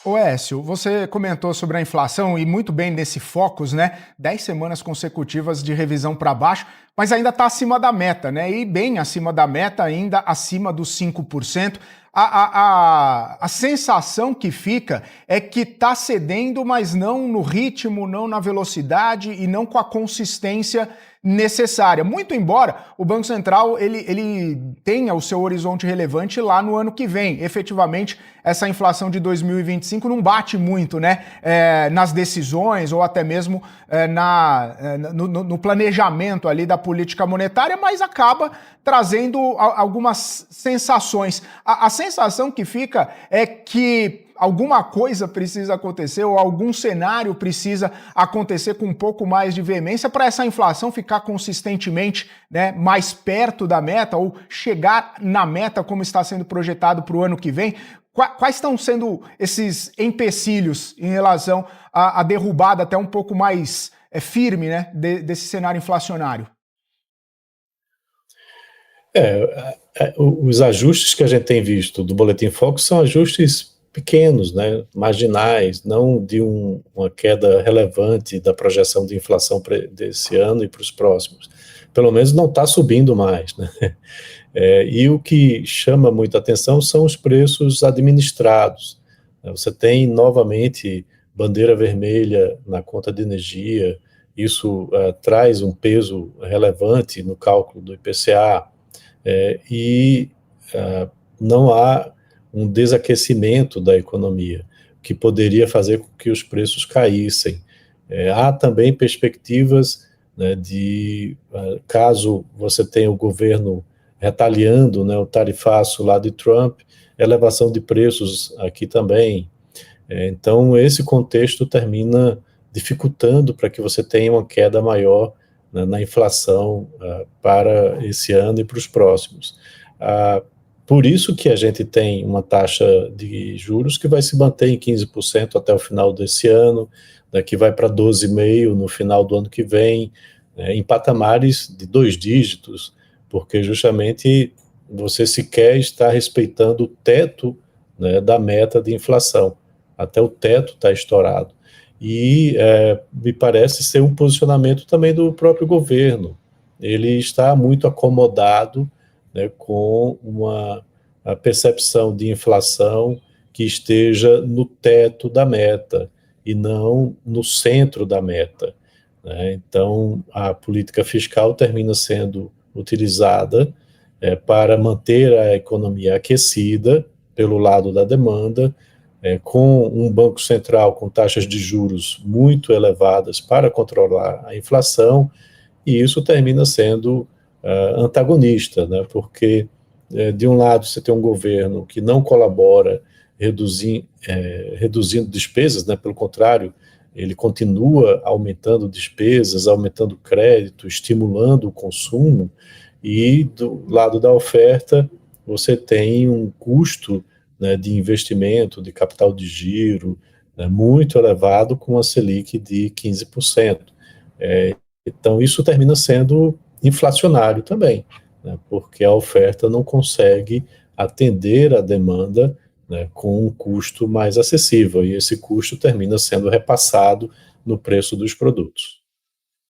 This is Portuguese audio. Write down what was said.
Ô Écio, você comentou sobre a inflação e muito bem nesse Focus, né? 10 semanas consecutivas de revisão para baixo, mas ainda está acima da meta, né? E bem acima da meta, ainda acima dos 5%. A sensação que fica é que está cedendo, mas não no ritmo, não na velocidade e não com a consistência necessária. Muito embora o Banco Central ele tenha o seu horizonte relevante lá no ano que vem. Efetivamente, essa inflação de 2025 não bate muito, né, nas decisões ou até mesmo no planejamento ali da política monetária, mas acaba trazendo algumas sensações. A sensação que fica é que alguma coisa precisa acontecer ou algum cenário precisa acontecer com um pouco mais de veemência para essa inflação ficar consistentemente, né, mais perto da meta ou chegar na meta como está sendo projetado para o ano que vem. Quais estão sendo esses empecilhos em relação à derrubada até um pouco mais firme, né, desse cenário inflacionário? Os ajustes que a gente tem visto do Boletim Focus são ajustes pequenos, né, marginais, não de uma queda relevante da projeção de inflação desse ano e para os próximos. Pelo menos não está subindo mais, né? E o que chama muita atenção são os preços administrados. Você tem novamente bandeira vermelha na conta de energia, isso traz um peso relevante no cálculo do IPCA, e não há um desaquecimento da economia, que poderia fazer com que os preços caíssem. Há também perspectivas, né, caso você tenha o governo retaliando, né, o tarifaço lá de Trump, elevação de preços aqui também. Então, esse contexto termina dificultando para que você tenha uma queda maior, né, na inflação para esse ano e para os próximos. Por isso que a gente tem uma taxa de juros que vai se manter em 15% até o final desse ano, que vai para 12,5% no final do ano que vem, em patamares de 2 dígitos, porque justamente você sequer está respeitando o teto, né, da meta de inflação. Até o teto está estourado. E me parece ser um posicionamento também do próprio governo. Ele está muito acomodado, né, com a percepção de inflação que esteja no teto da meta e não no centro da meta, né? Então, a política fiscal termina sendo utilizada para manter a economia aquecida pelo lado da demanda, com um banco central com taxas de juros muito elevadas para controlar a inflação, e isso termina sendo antagonista, né? Porque de um lado você tem um governo que não colabora reduzindo despesas, né? Pelo contrário, ele continua aumentando despesas, aumentando crédito, estimulando o consumo, e do lado da oferta você tem um custo, né, de investimento, de capital de giro, né, muito elevado, com a Selic de 15%. Então, isso termina sendo inflacionário também, né, porque a oferta não consegue atender a demanda, né, com um custo mais acessível, e esse custo termina sendo repassado no preço dos produtos.